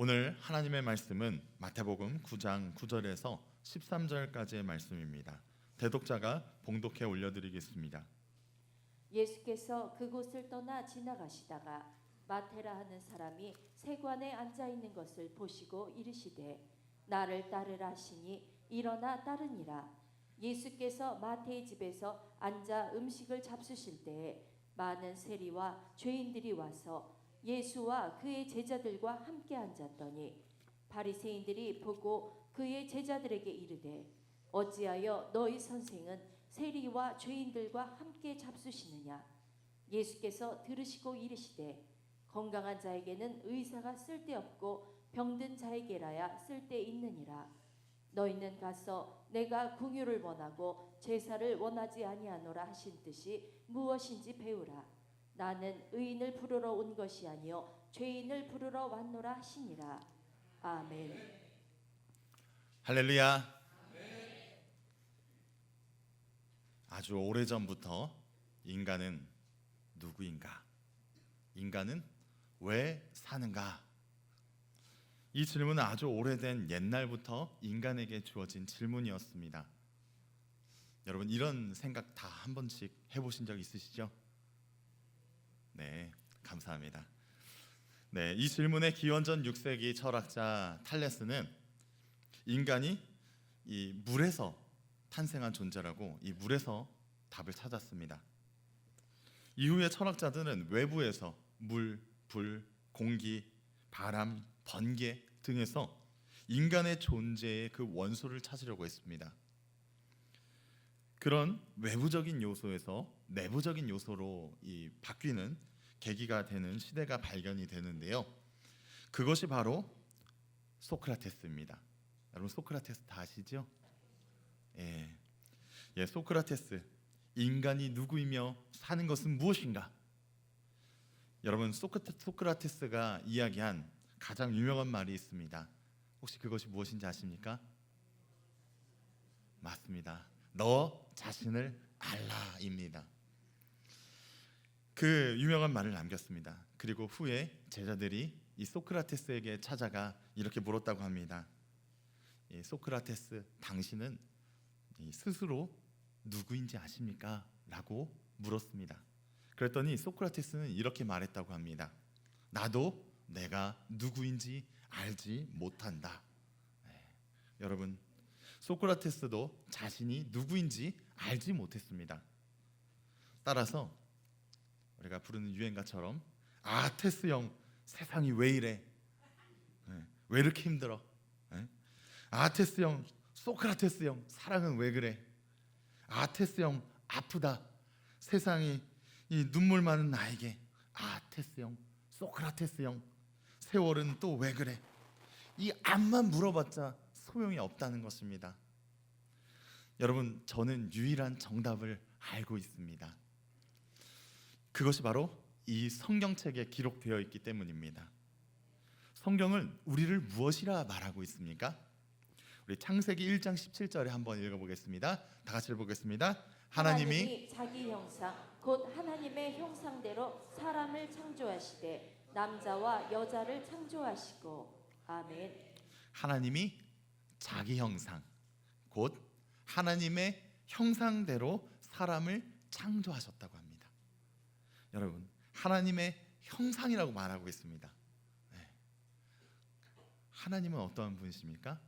오늘 하나님의 말씀은 마태복음 9장 9절에서 13절까지의 말씀입니다. 대독자가 봉독해 올려드리겠습니다. 예수께서 그곳을 떠나 지나가시다가 마테라 하는 사람이 세관에 앉아 있는 것을 보시고 이르시되 나를 따르라 하시니 일어나 따르니라. 예수께서 마태의 집에서 앉아 음식을 잡수실 때에 많은 세리와 죄인들이 와서 예수와 그의 제자들과 함께 앉았더니 바리새인들이 보고 그의 제자들에게 이르되 어찌하여 너희 선생은 세리와 죄인들과 함께 잡수시느냐. 예수께서 들으시고 이르시되 건강한 자에게는 의사가 쓸데없고 병든 자에게라야 쓸데있느니라. 너희는 가서 내가 긍휼을 원하고 제사를 원하지 아니하노라 하신 뜻이 무엇인지 배우라. 나는 의인을 부르러 온 것이 아니요 죄인을 부르러 왔노라 하시니라. 아멘. 할렐루야. 아주 오래전부터 인간은 누구인가? 인간은 왜 사는가? 이 질문은 아주 오래된 옛날부터 인간에게 주어진 질문이었습니다. 여러분 이런 생각 다 한 번씩 해보신 적 있으시죠? 네, 감사합니다. 네, 이 질문의 기원전 6세기 철학자 탈레스는 인간이 이 물에서 탄생한 존재라고 이 물에서 답을 찾았습니다. 이후의 철학자들은 외부에서 물, 불, 공기, 바람, 번개 등에서 인간의 존재의 그 원소를 찾으려고 했습니다. 그런 외부적인 요소에서 내부적인 요소로 이 바뀌는 계기가 되는 시대가 발견이 되는데요. 그것이 바로 소크라테스입니다. 여러분 소크라테스 다 아시죠? 예, 소크라테스. 인간이 누구이며 사는 것은 무엇인가? 여러분 소크라테스가 이야기한 가장 유명한 말이 있습니다. 혹시 그것이 무엇인지 아십니까? 맞습니다. 너 자신을 알라입니다. 그 유명한 말을 남겼습니다. 그리고 후에 제자들이 이 소크라테스에게 찾아가 이렇게 물었다고 합니다. 소크라테스, 당신은 스스로 누구인지 아십니까? 라고 물었습니다. 그랬더니 소크라테스는 이렇게 말했다고 합니다. 나도 내가 누구인지 알지 못한다. 여러분 소크라테스도 자신이 누구인지 알지 못했습니다. 따라서 우리가 부르는 유행가처럼 테스 형 세상이 왜 이래? 왜 이렇게 힘들어? 테스 형, 소크라테스 형 사랑은 왜 그래? 테스 형 아프다. 세상이 이 눈물 많은 나에게 테스 형, 소크라테스 형 세월은 또 왜 그래? 이 암만 물어봤자 소용이 없다는 것입니다. 여러분 저는 유일한 정답을 알고 있습니다. 그것이 바로 이 성경책에 기록되어 있기 때문입니다. 성경은 우리를 무엇이라 말하고 있습니까? 우리 창세기 1장 17절에 한번 읽어보겠습니다. 다 같이 읽어보겠습니다. 하나님이 자기 형상 곧 하나님의 형상대로 사람을 창조하시되 남자와 여자를 창조하시고. 아멘. 하나님이 자기 형상 곧 하나님의 형상대로 사람을 창조하셨다고 합니다. 여러분 하나님의 형상이라고 말하고 있습니다. 하나님은 어떠한 분이십니까?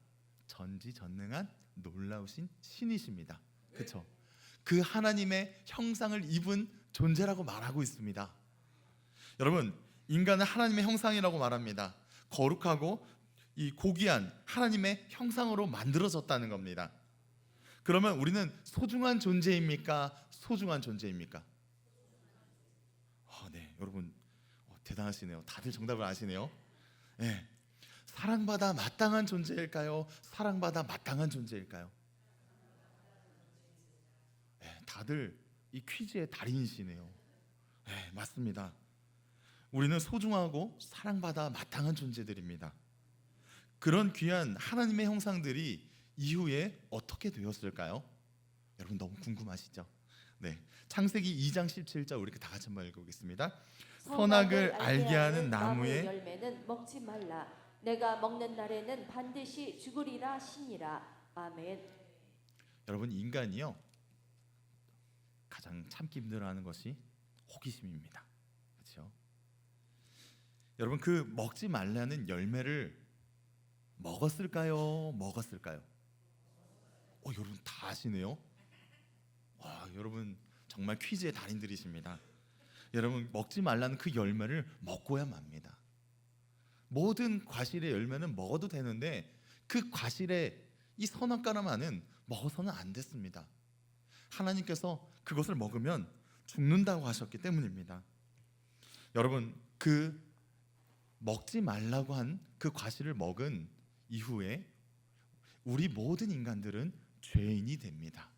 전지전능한 놀라우신 신이십니다. 그렇죠? 그 하나님의 형상을 입은 존재라고 말하고 있습니다. 여러분 인간은 하나님의 형상이라고 말합니다. 거룩하고 이 고귀한 하나님의 형상으로 만들어졌다는 겁니다. 그러면 우리는 소중한 존재입니까? 소중한 존재입니까? 네, 여러분 대단하시네요. 다들 정답을 아시네요. 네. 사랑받아 마땅한 존재일까요? 사랑받아 마땅한 존재일까요? 네, 다들 이 퀴즈의 달인이시네요. 네, 맞습니다. 우리는 소중하고 사랑받아 마땅한 존재들입니다. 그런 귀한 하나님의 형상들이 이후에 어떻게 되었을까요? 여러분 너무 궁금하시죠? 네, 창세기 2장 17절 우리 다 같이 한번 읽어보겠습니다. 선악을 알게 하는 나무의 열매는 먹지 말라. 내가 먹는 날에는 반드시 죽으리라 하시니라. 아멘. 여러분, 인간이요 가장 참기 힘들어하는 것이 호기심입니다. 그렇죠? 여러분, 그 먹지 말라는 열매를 먹었을까요? 여러분 다 아시네요. 와, 여러분 정말 퀴즈의 달인들이십니다. 여러분, 먹지 말라는 그 열매를 먹고야 맙니다. 모든 과실의 열매는 먹어도 되는데 그 과실의 이 선악과나만은 먹어서는 안 됐습니다. 하나님께서 그것을 먹으면 죽는다고 하셨기 때문입니다. 여러분, 그 먹지 말라고 한 그 과실을 먹은 이후에 우리 모든 인간들은 죄인이 됩니다.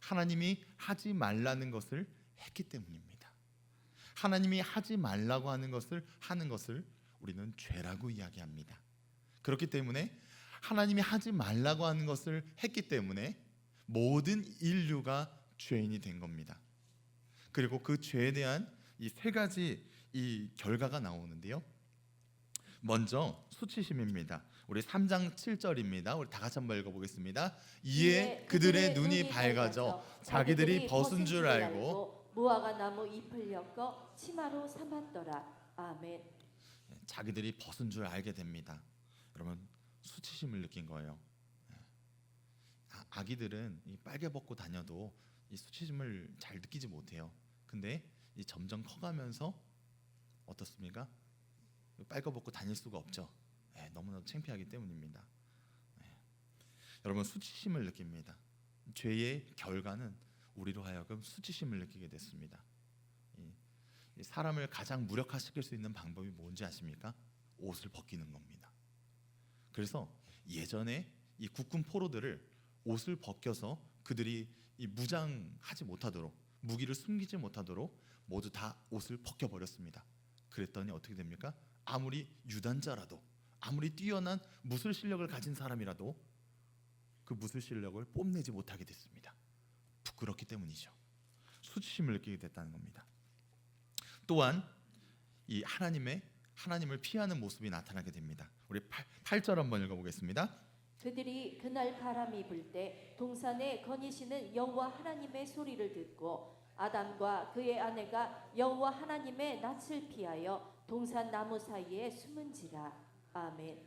하나님이 하지 말라는 것을 했기 때문입니다. 하나님이 하지 말라고 하는 것을 우리는 죄라고 이야기합니다. 그렇기 때문에 하나님이 하지 말라고 하는 것을 했기 때문에 모든 인류가 죄인이 된 겁니다. 그리고 그 죄에 대한 이 세 가지 이 결과가 나오는데요. 먼저 수치심입니다. 우리 3장 7절입니다. 우리 다 같이 한번 읽어보겠습니다. 이에 그들의 눈이 밝아져 자기들이 벗은 줄 알고 무화과 나무 잎을 엮어 치마로 삼았더라. 아멘. 자기들이 벗은 줄 알게 됩니다. 여러분, 수치심을 느낀 거예요. 아기들은 이 빨개 벗고 다녀도 이 수치심을 잘 느끼지 못해요. 근데 이 점점 커가면서 어떻습니까? 빨개 벗고 다닐 수가 없죠. 너무나도 창피하기 때문입니다. 여러분, 수치심을 느낍니다. 죄의 결과는 우리로 하여금 수치심을 느끼게 됐습니다. 이 사람을 가장 무력화시킬 수 있는 방법이 뭔지 아십니까? 옷을 벗기는 겁니다. 그래서 예전에 이 국군 포로들을 옷을 벗겨서 그들이 이 무장하지 못하도록, 무기를 숨기지 못하도록 모두 다 옷을 벗겨 버렸습니다. 그랬더니 어떻게 됩니까? 아무리 유단자라도, 아무리 뛰어난 무술 실력을 가진 사람이라도 그 무술 실력을 뽐내지 못하게 됐습니다. 부끄럽기 때문이죠. 수치심을 느끼게 됐다는 겁니다. 또한 이 하나님을 피하는 모습이 나타나게 됩니다. 우리 8절 한번 읽어보겠습니다. 그들이 그날 바람이 불 때 동산에 거니시는 여호와 하나님의 소리를 듣고 아담과 그의 아내가 여호와 하나님의 낯을 피하여 동산 나무 사이에 숨은지라. 아멘.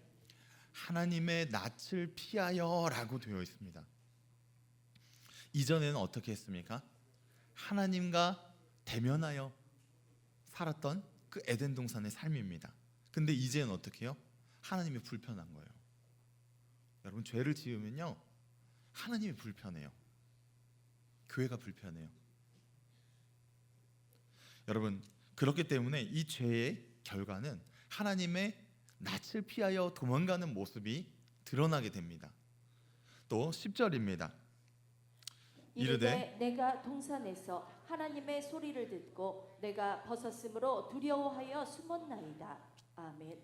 하나님의 낯을 피하여라고 되어 있습니다. 이전에는 어떻게 했습니까? 하나님과 대면하여 살았던 그 에덴 동산의 삶입니다. 근데 이제는 어떻게 해요? 하나님이 불편한 거예요. 여러분, 죄를 지으면요 하나님이 불편해요. 교회가 불편해요. 여러분, 그렇기 때문에 이 죄의 결과는 하나님의 낯을 피하여 도망가는 모습이 드러나게 됩니다. 또 10절입니다. 이르되 내가 동산에서 하나님의 소리를 듣고 내가 벗었으므로 두려워하여 숨었나이다. 아멘.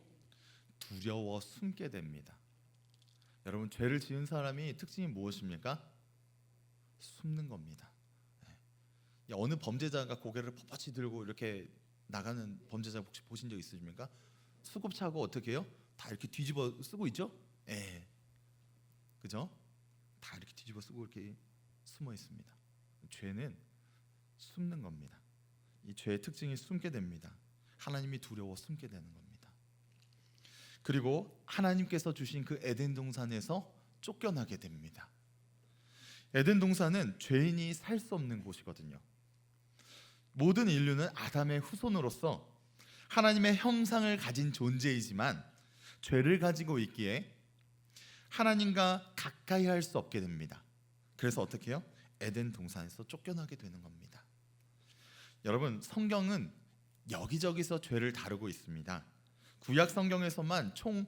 두려워 숨게 됩니다. 여러분, 죄를 지은 사람이 특징이 무엇입니까? 숨는 겁니다. 어느 범죄자가 고개를 뻣뻣이 들고 이렇게 나가는 범죄자 혹시 보신 적 있으십니까? 수갑차고 어떻게 해요? 다 이렇게 뒤집어 쓰고 있죠? 그죠? 다 이렇게 뒤집어 쓰고 이렇게 숨어 있습니다. 죄는 숨는 겁니다. 이 죄의 특징이 숨게 됩니다. 하나님이 두려워 숨게 되는 겁니다. 그리고 하나님께서 주신 그 에덴 동산에서 쫓겨나게 됩니다. 에덴 동산은 죄인이 살 수 없는 곳이거든요. 모든 인류는 아담의 후손으로서 하나님의 형상을 가진 존재이지만 죄를 가지고 있기에 하나님과 가까이 할 수 없게 됩니다. 그래서 어떻게 해요? 에덴 동산에서 쫓겨나게 되는 겁니다. 여러분, 성경은 여기저기서 죄를 다루고 있습니다. 구약 성경에서만 총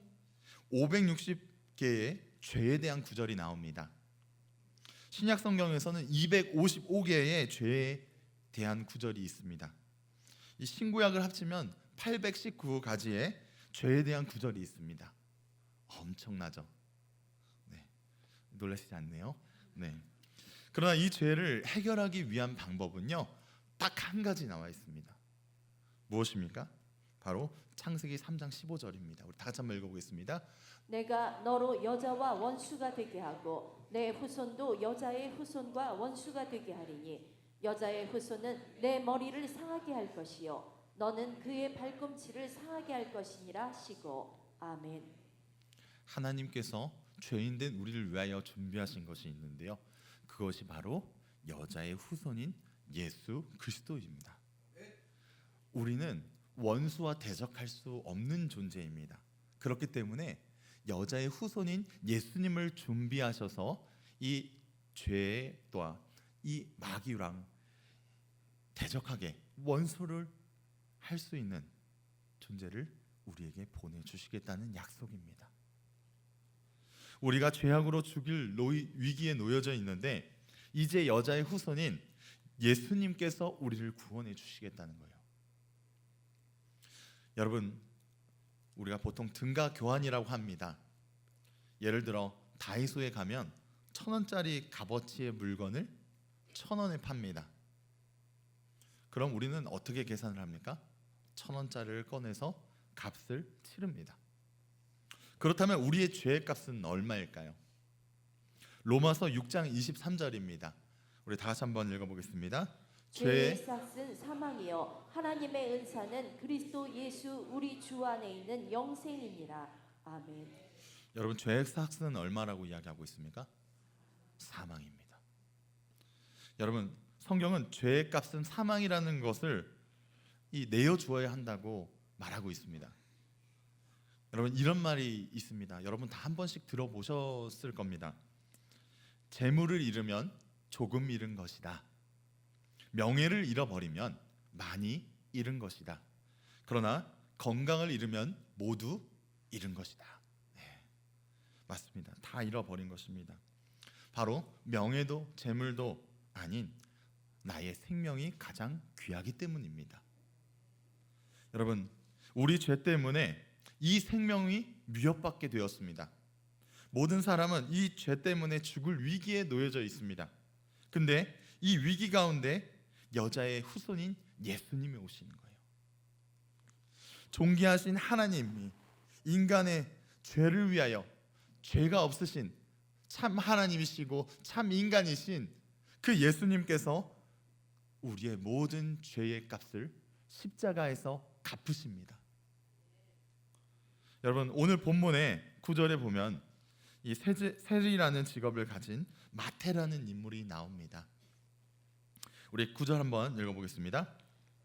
560개의 죄에 대한 구절이 나옵니다. 신약 성경에서는 255개의 죄에 대한 구절이 있습니다. 이 신구약을 합치면 819가지의 죄에 대한 구절이 있습니다. 엄청나죠? 놀라시지 않네요. 그러나 이 죄를 해결하기 위한 방법은요 딱 한 가지 나와 있습니다. 무엇입니까? 바로 창세기 3장 15절입니다. 우리 다 같이 한번 읽어보겠습니다. 내가 너로 여자와 원수가 되게 하고 내 후손도 여자의 후손과 원수가 되게 하리니 여자의 후손은 내 머리를 상하게 할 것이요 너는 그의 발꿈치를 상하게 할 것이니라 하시고 아멘. 하나님께서 죄인된 우리를 위하여 준비하신 것이 있는데요. 그것이 바로 여자의 후손인 예수 그리스도입니다. 우리는 원수와 대적할 수 없는 존재입니다. 그렇기 때문에 여자의 후손인 예수님을 준비하셔서 이 죄와 이 마귀랑 대적하게 원수를 할 수 있는 존재를 우리에게 보내주시겠다는 약속입니다. 우리가 죄악으로 죽일 위기에 놓여져 있는데 이제 여자의 후손인 예수님께서 우리를 구원해 주시겠다는 거예요. 여러분, 우리가 보통 등가 교환이라고 합니다. 예를 들어 다이소에 가면 1,000원짜리 값어치의 물건을 1,000원에 팝니다. 그럼 우리는 어떻게 계산을 합니까? 1,000원짜리를 꺼내서 값을 치릅니다. 그렇다면 우리의 죄의 값은 얼마일까요? 로마서 6장 23절입니다. 우리 다 같이 한번 읽어보겠습니다. 죄의 삭은 사망이요 하나님의 은사는 그리스도 예수 우리 주 안에 있는 영생이니라. 아멘. 여러분, 죄의 삭은 얼마라고 이야기하고 있습니까? 사망입니다. 여러분, 성경은 죄의 값은 사망이라는 것을 내어 주어야 한다고 말하고 있습니다. 여러분, 이런 말이 있습니다. 여러분 다 한 번씩 들어보셨을 겁니다. 재물을 잃으면 조금 잃은 것이다. 명예를 잃어버리면 많이 잃은 것이다. 그러나 건강을 잃으면 모두 잃은 것이다. 네, 맞습니다. 다 잃어버린 것입니다. 바로 명예도 재물도 아닌 나의 생명이 가장 귀하기 때문입니다. 여러분, 우리 죄 때문에 이 생명이 위협받게 되었습니다. 모든 사람은 이 죄 때문에 죽을 위기에 놓여져 있습니다. 근데 이 위기 가운데 여자의 후손인 예수님이 오시는 거예요. 존귀하신 하나님이 인간의 죄를 위하여 죄가 없으신 참 하나님이시고 참 인간이신 그 예수님께서 우리의 모든 죄의 값을 십자가에서 갚으십니다. 여러분, 오늘 본문의 9절에 보면 이 세리라는 직업을 가진 마태라는 인물이 나옵니다. 우리 9절 한번 읽어보겠습니다.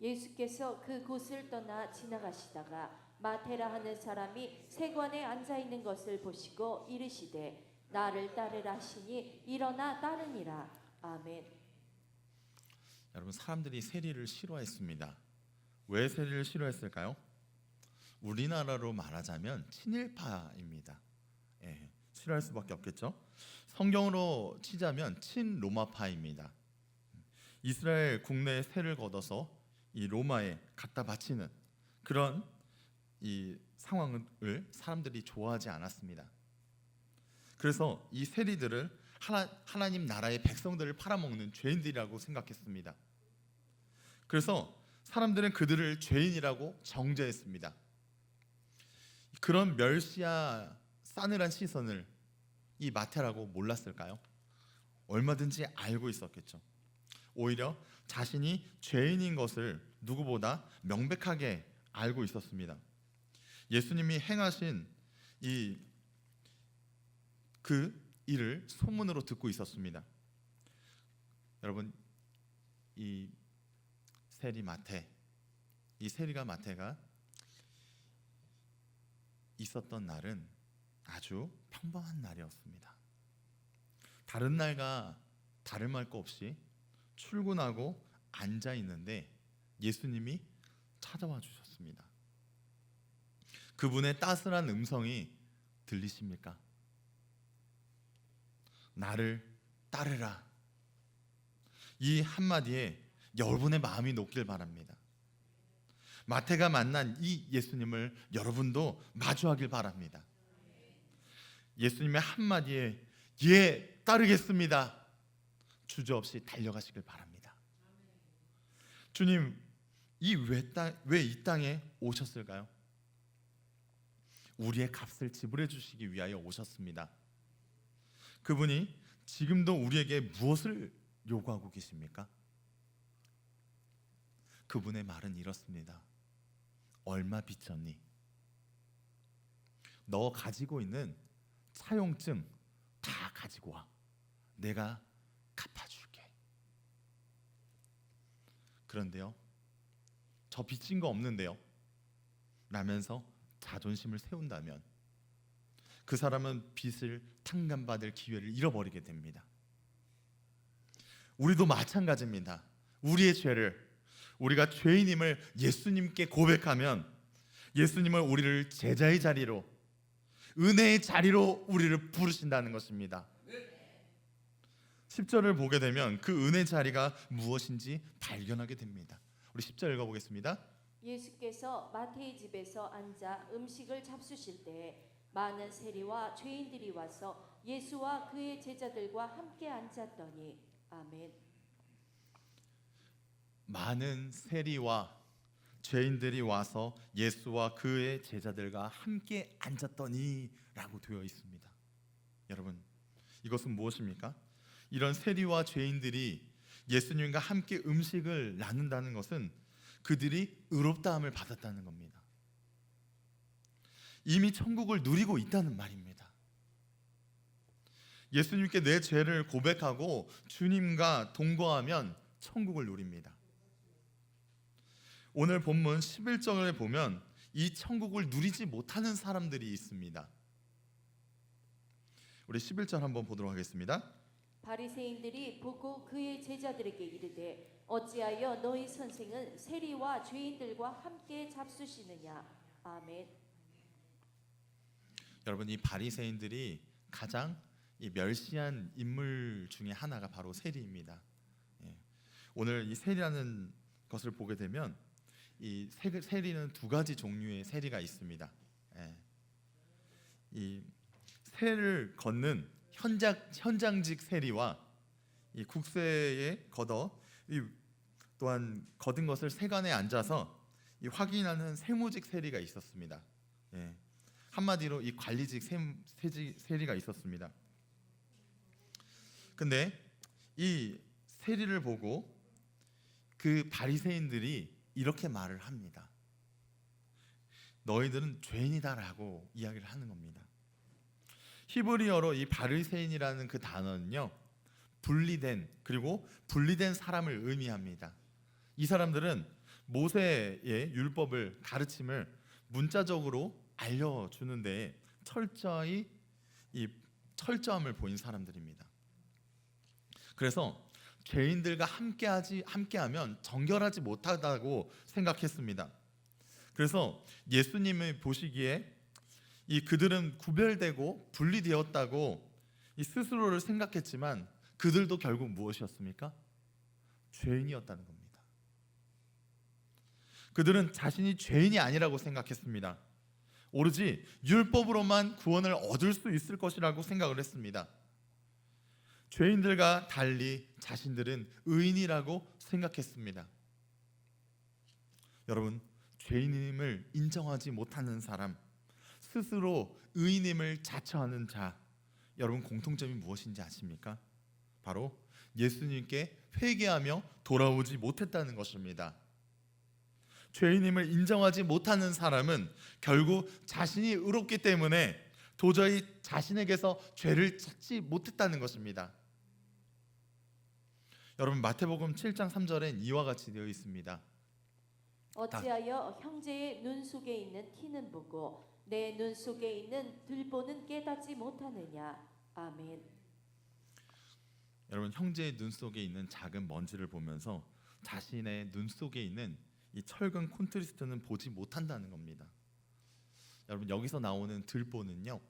예수께서 그 곳을 떠나 지나가시다가 마테라 하는 사람이 세관에 앉아 있는 것을 보시고 이르시되 나를 따르라 하시니 일어나 따르니라. 아멘. 여러분, 사람들이 세리를 싫어했습니다. 왜 세리를 싫어했을까요? 우리나라로 말하자면 친일파입니다. 예, 싫어할 수밖에 없겠죠. 성경으로 치자면 친로마파입니다. 이스라엘 국내에 세를 걷어서 이 로마에 갖다 바치는 그런 이 상황을 사람들이 좋아하지 않았습니다. 그래서 이 세리들을 하나님 나라의 백성들을 팔아먹는 죄인들이라고 생각했습니다. 그래서 사람들은 그들을 죄인이라고 정죄했습니다. 그런 멸시와 싸늘한 시선을 이 마태라고 몰랐을까요? 얼마든지 알고 있었겠죠. 오히려 자신이 죄인인 것을 누구보다 명백하게 알고 있었습니다. 예수님이 행하신 그 일을 소문으로 듣고 있었습니다. 여러분, 이 세리가 마태가 있었던 날은 아주 평범한 날이었습니다. 다른 날과 다름할 거 없이 출근하고 앉아 있는데 예수님이 찾아와 주셨습니다. 그분의 따스한 음성이 들리십니까? 나를 따르라. 이 한마디에 여러분의 마음이 녹길 바랍니다. 마태가 만난 이 예수님을 여러분도 마주하길 바랍니다. 예수님의 한마디에 예, 따르겠습니다. 주저없이 달려가시길 바랍니다. 주님, 왜 이 땅에 오셨을까요? 우리의 값을 지불해 주시기 위하여 오셨습니다. 그분이 지금도 우리에게 무엇을 요구하고 계십니까? 그분의 말은 이렇습니다. 얼마 빚졌니? 너 가지고 있는 차용증 다 가지고 와. 내가 갚아줄게. 그런데요, 저 빚진 거 없는데요 라면서 자존심을 세운다면 그 사람은 빚을 탕감받을 기회를 잃어버리게 됩니다. 우리도 마찬가지입니다. 우리의 죄를, 우리가 죄인임을 예수님께 고백하면 예수님은 우리를 제자의 자리로, 은혜의 자리로 우리를 부르신다는 것입니다. 10절을 보게 되면 그 은혜 자리가 무엇인지 발견하게 됩니다. 우리 10절 읽어보겠습니다. 예수께서 마태의 집에서 앉아 음식을 잡수실 때에 많은 세리와 죄인들이 와서 예수와 그의 제자들과 함께 앉았더니. 아멘. 많은 세리와 죄인들이 와서 예수와 그의 제자들과 함께 앉았더니 라고 되어 있습니다. 여러분, 이것은 무엇입니까? 이런 세리와 죄인들이 예수님과 함께 음식을 나눈다는 것은 그들이 의롭다함을 받았다는 겁니다. 이미 천국을 누리고 있다는 말입니다. 예수님께 내 죄를 고백하고 주님과 동거하면 천국을 누립니다. 오늘 본문 11절을 보면 이 천국을 누리지 못하는 사람들이 있습니다. 우리 11절 한번 보도록 하겠습니다. 바리새인들이 보고 그의 제자들에게 이르되 어찌하여 너희 선생은 세리와 죄인들과 함께 잡수시느냐. 아멘. 여러분, 이 바리새인들이 가장 이 멸시한 인물 중에 하나가 바로 세리입니다. 오늘 이 세리라는 것을 보게 되면 이 세리는 두 가지 종류의 세리가 있습니다. 이 세를 걷는 현장직 세리와 이 국세에 걷어 또한 거둔 것을 세관에 앉아서 이 확인하는 세무직 세리가 있었습니다. 한마디로 이 관리직 세리가 있었습니다. 근데 이 세리를 보고 그 바리새인들이 이렇게 말을 합니다. 너희들은 죄인이다라고 이야기를 하는 겁니다. 히브리어로 이 바리새인이라는 그 단어는요, 분리된 사람을 의미합니다. 이 사람들은 모세의 율법을 가르침을 문자적으로 알려주는데 철저히 이 철저함을 보인 사람들입니다. 그래서 죄인들과 함께하면 정결하지 못하다고 생각했습니다. 그래서 예수님이 보시기에 이 그들은 구별되고 분리되었다고 이 스스로를 생각했지만 그들도 결국 무엇이었습니까? 죄인이었다는 겁니다. 그들은 자신이 죄인이 아니라고 생각했습니다. 오로지 율법으로만 구원을 얻을 수 있을 것이라고 생각을 했습니다. 죄인들과 달리 자신들은 의인이라고 생각했습니다. 여러분, 죄인임을 인정하지 못하는 사람, 스스로 의인임을 자처하는 자, 여러분 공통점이 무엇인지 아십니까? 바로 예수님께 회개하며 돌아오지 못했다는 것입니다. 죄인임을 인정하지 못하는 사람은 결국 자신이 의롭기 때문에 도저히 자신에게서 죄를 찾지 못했다는 것입니다. 여러분, 마태복음 7장 3절엔 이와 같이 되어 있습니다. 어찌하여 형제의 눈 속에 있는 티는 보고 내 눈 속에 있는 들보는 깨닫지 못하느냐. 아멘. 여러분, 형제의 눈 속에 있는 작은 먼지를 보면서 자신의 눈 속에 있는 이 철근 콘트리스트는 보지 못한다는 겁니다. 여러분, 여기서 나오는 들보는요,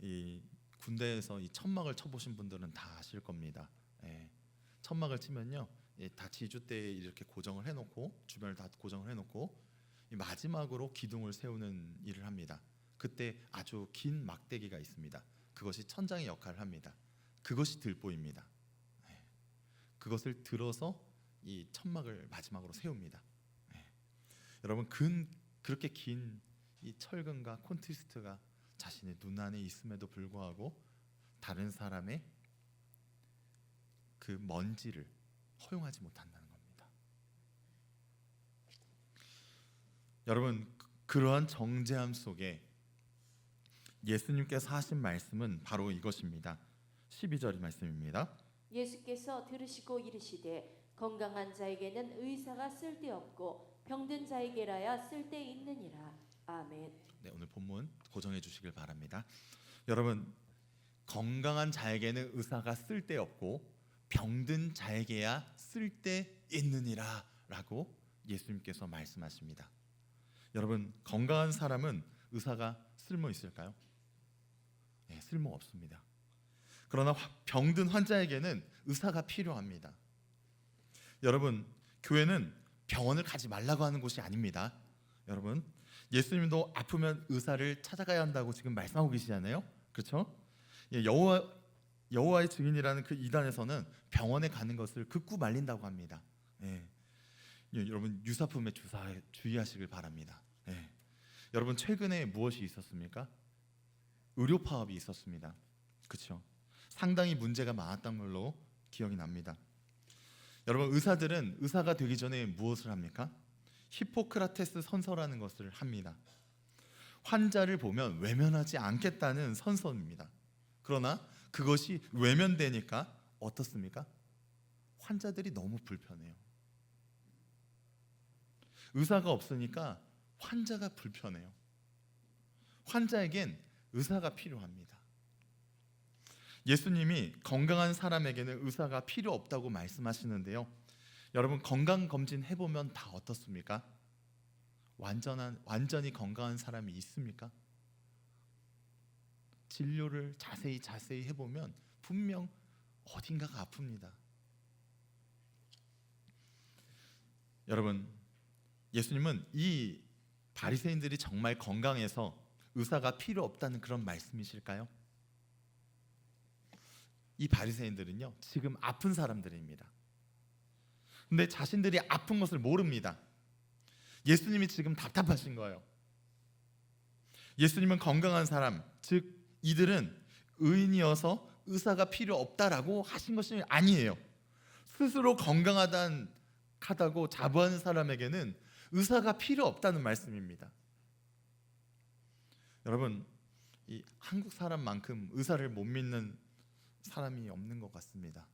이 군대에서 이 천막을 쳐보신 분들은 다 아실 겁니다. 천막을 치면요, 다 지주대에 이렇게 고정을 해놓고 주변을 다 고정을 해놓고 이 마지막으로 기둥을 세우는 일을 합니다. 그때 아주 긴 막대기가 있습니다. 그것이 천장의 역할을 합니다. 그것이 들보입니다. 그것을 들어서 이 천막을 마지막으로 세웁니다. 여러분 그렇게 긴 이 철근과 콘트리스트가 자신의 눈 안에 있음에도 불구하고 다른 사람의 그 먼지를 허용하지 못한다는 겁니다. 여러분 그러한 정죄함 속에 예수님께서 하신 말씀은 바로 이것입니다. 12절 말씀입니다. 예수께서 들으시고 이르시되 건강한 자에게는 의사가 쓸데없고 병든 자에게라야 쓸데있느니라. 아멘. 네, 오늘 본문 고정해 주시길 바랍니다. 여러분 건강한 자에게는 의사가 쓸데없고 병든 자에게야 쓸데있느니라 라고 예수님께서 말씀하십니다. 여러분 건강한 사람은 의사가 쓸모 있을까요? 네, 쓸모 없습니다. 그러나 병든 환자에게는 의사가 필요합니다. 여러분 교회는 병원을 가지 말라고 하는 곳이 아닙니다. 여러분 예수님도 아프면 의사를 찾아가야 한다고 지금 말씀하고 계시잖아요. 그렇죠? 여호와의 증인이라는 그 이단에서는 병원에 가는 것을 극구 말린다고 합니다. 여러분 유사품에 주의하시길 바랍니다. 여러분 최근에 무엇이 있었습니까? 의료 파업이 있었습니다. 그렇죠? 상당히 문제가 많았던 걸로 기억이 납니다. 여러분 의사들은 의사가 되기 전에 무엇을 합니까? 히포크라테스 선서라는 것을 합니다. 환자를 보면 외면하지 않겠다는 선서입니다. 그러나 그것이 외면되니까 어떻습니까? 환자들이 너무 불편해요. 의사가 없으니까 환자가 불편해요. 환자에겐 의사가 필요합니다. 예수님이 건강한 사람에게는 의사가 필요 없다고 말씀하시는데요. 여러분 건강검진 해보면 다 어떻습니까? 완전히 건강한 사람이 있습니까? 진료를 자세히 해보면 분명 어딘가가 아픕니다. 여러분 예수님은 이 바리새인들이 정말 건강해서 의사가 필요 없다는 그런 말씀이실까요? 이 바리새인들은요 지금 아픈 사람들입니다. 근데 자신들이 아픈 것을 모릅니다. 예수님이 지금 답답하신 거예요. 예수님은 건강한 사람, 즉 이들은 의인이어서 의사가 필요 없다라고 하신 것이 아니에요. 스스로 건강하다고 자부하는 사람에게는 의사가 필요 없다는 말씀입니다. 여러분 이 한국 사람만큼 의사를 못 믿는 사람이 없는 것 같습니다.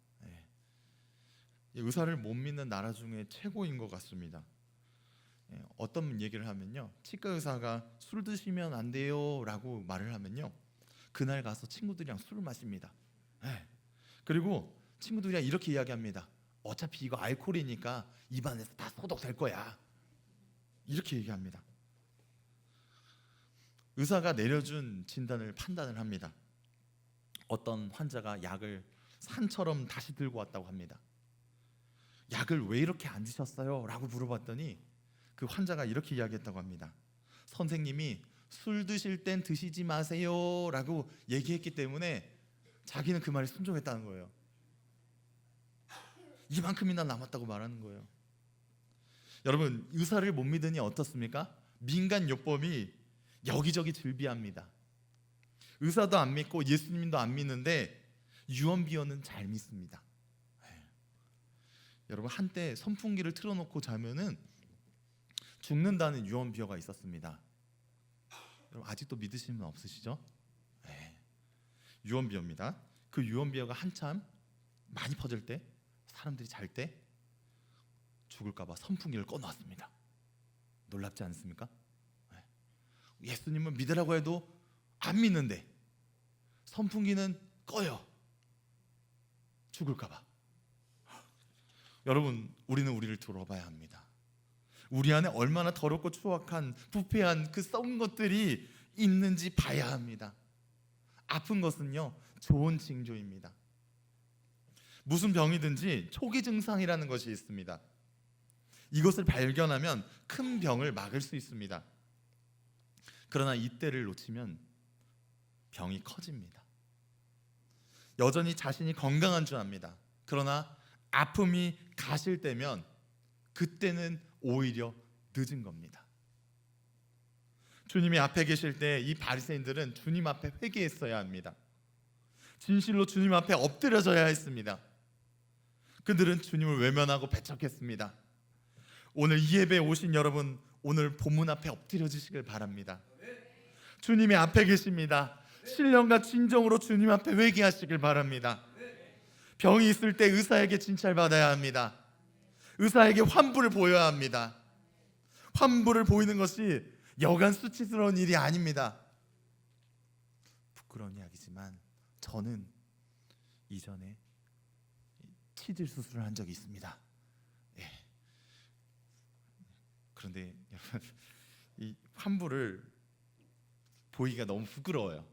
의사를 못 믿는 나라 중에 최고인 것 같습니다. 어떤 얘기를 하면요, 치과 의사가 술 드시면 안 돼요 라고 말을 하면요 그날 가서 친구들이랑 술을 마십니다. 그리고 친구들이랑 이렇게 이야기합니다. 어차피 이거 알코올이니까 입안에서 다 소독될 거야, 이렇게 얘기합니다. 의사가 내려준 진단을 판단을 합니다. 어떤 환자가 약을 산처럼 다시 들고 왔다고 합니다. 약을 왜 이렇게 안 드셨어요? 라고 물어봤더니 그 환자가 이렇게 이야기했다고 합니다. 선생님이 술 드실 땐 드시지 마세요 라고 얘기했기 때문에 자기는 그 말에 순종했다는 거예요. 이만큼이나 남았다고 말하는 거예요. 여러분 의사를 못 믿으니 어떻습니까? 민간요법이 여기저기 즐비합니다. 의사도 안 믿고 예수님도 안 믿는데 유언비어는 잘 믿습니다. 여러분 한때 선풍기를 틀어놓고 자면은 죽는다는 유언비어가 있었습니다. 여러분 아직도 믿으시는 분 없으시죠? 유언비어입니다. 그 유언비어가 한참 많이 퍼질 때 사람들이 잘 때 죽을까봐 선풍기를 꺼놓았습니다. 놀랍지 않습니까? 예수님은 믿으라고 해도 안 믿는데 선풍기는 꺼요. 죽을까봐. 여러분 우리는 우리를 돌아봐야 합니다. 우리 안에 얼마나 더럽고 추악한 부패한 그 썩은 것들이 있는지 봐야 합니다. 아픈 것은요 좋은 징조입니다. 무슨 병이든지 초기 증상이라는 것이 있습니다. 이것을 발견하면 큰 병을 막을 수 있습니다. 그러나 이때를 놓치면 병이 커집니다. 여전히 자신이 건강한 줄 압니다. 그러나 아픔이 가실 때면 그때는 오히려 늦은 겁니다. 주님이 앞에 계실 때 이 바리새인들은 주님 앞에 회개했어야 합니다. 진실로 주님 앞에 엎드려져야 했습니다. 그들은 주님을 외면하고 배척했습니다. 오늘 이 예배에 오신 여러분, 오늘 본문 앞에 엎드려지시길 바랍니다. 주님이 앞에 계십니다. 신령과 진정으로 주님 앞에 회개하시길 바랍니다. 병이 있을 때 의사에게 진찰받아야 합니다. 의사에게 환부를 보여야 합니다. 환부를 보이는 것이 여간 수치스러운 일이 아닙니다. 부끄러운 이야기지만 저는 이전에 치질 수술을 한 적이 있습니다. 예. 그런데 여러분, 이 환부를 보이기가 너무 부끄러워요.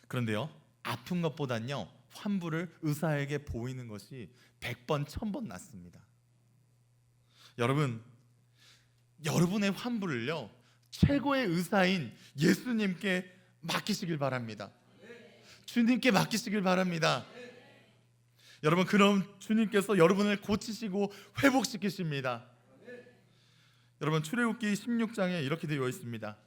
그런데요, 아픈 것보단요 환부를 의사에게 보이는 것이 100번 1000번 낫습니다. 여러분, 여러분의 환부를요 최고의 의사인 예수님께 맡기시길 바랍니다. 주님께 맡기시길 바랍니다. 여러분, 그럼 주님께서 여러분을 고치시고 회복시키십니다. 여러분, 출애굽기 16장에 이렇게 되어 있습니다.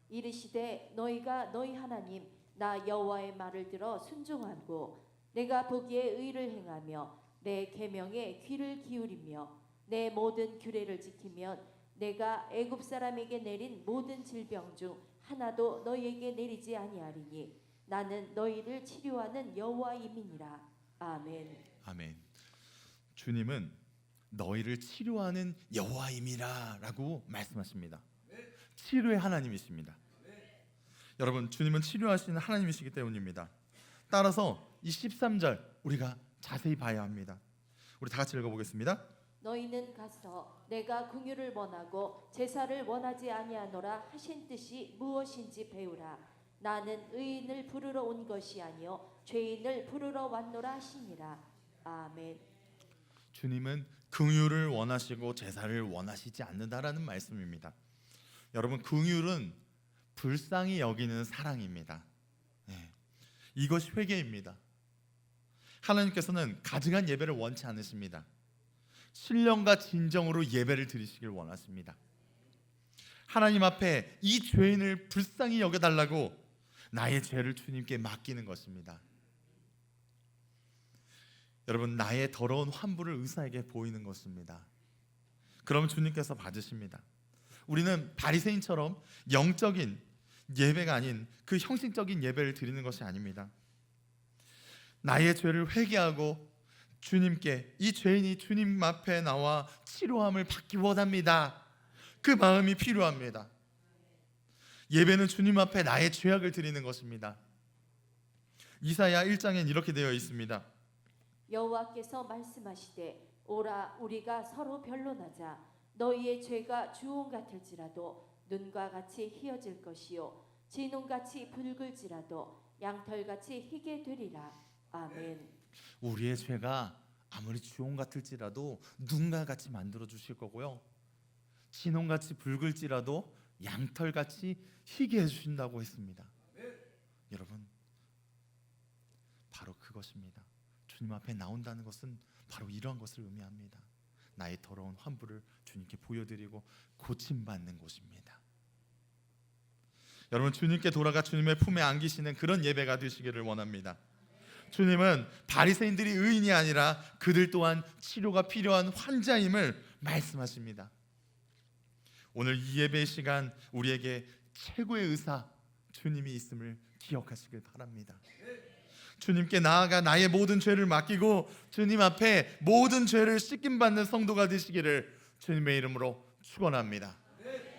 이르시되 너희가 너희 하나님 나 여호와의 말을 들어 순종하고 내가 보기에 의를 행하며 내 계명에 귀를 기울이며 내 모든 규례를 지키면 내가 애굽 사람에게 내린 모든 질병 중 하나도 너희에게 내리지 아니하리니 나는 너희를 치료하는 여호와임이니라. 아멘. 아멘. 주님은 너희를 치료하는 여호와임이라라고 말씀하십니다. 치료의 하나님이십니다. 여러분, 주님은 치료하시는 하나님이시기 때문입니다. 따라서 이 13절 우리가 자세히 봐야 합니다. 우리 다 같이 읽어보겠습니다. 너희는 가서 내가 긍휼을 원하고 제사를 원하지 아니하노라 하신 뜻이 무엇인지 배우라. 나는 의인을 부르러 온 것이 아니요 죄인을 부르러 왔노라 하시니라. 아멘. 주님은 긍휼을 원하시고 제사를 원하시지 않는다라는 말씀입니다. 여러분, 긍휼은 불쌍히 여기는 사랑입니다. 네. 이것이 회개입니다. 하나님께서는 가증한 예배를 원치 않으십니다. 신령과 진정으로 예배를 드리시길 원하십니다. 하나님 앞에 이 죄인을 불쌍히 여겨달라고 나의 죄를 주님께 맡기는 것입니다. 여러분, 나의 더러운 환부를 의사에게 보이는 것입니다. 그럼 주님께서 받으십니다. 우리는 바리새인처럼 영적인 예배가 아닌 그 형식적인 예배를 드리는 것이 아닙니다. 나의 죄를 회개하고 주님께, 이 죄인이 주님 앞에 나와 치료함을 받기 원합니다. 그 마음이 필요합니다. 예배는 주님 앞에 나의 죄악을 드리는 것입니다. 이사야 1장엔 이렇게 되어 있습니다. 여호와께서 말씀하시되 오라 우리가 서로 변론하자. 너희의 죄가 주홍 같을지라도 눈과 같이 희어질 것이요 진홍같이 붉을지라도 양털같이 희게 되리라. 아멘. 우리의 죄가 아무리 주홍 같을지라도 눈과 같이 만들어 주실 거고요, 진홍같이 붉을지라도 양털같이 희게 해주신다고 했습니다. 여러분, 바로 그것입니다. 주님 앞에 나온다는 것은 바로 이러한 것을 의미합니다. 나의 더러운 환부를 주님께 보여드리고 고침받는 곳입니다. 여러분, 주님께 돌아가 주님의 품에 안기시는 그런 예배가 되시기를 원합니다. 주님은 바리새인들이 의인이 아니라 그들 또한 치료가 필요한 환자임을 말씀하십니다. 오늘 이 예배 시간 우리에게 최고의 의사 주님이 있음을 기억하시길 바랍니다. 주님께 나아가 나의 모든 죄를 맡기고 주님 앞에 모든 죄를 씻김받는 성도가 되시기를 주님의 이름으로 축원합니다.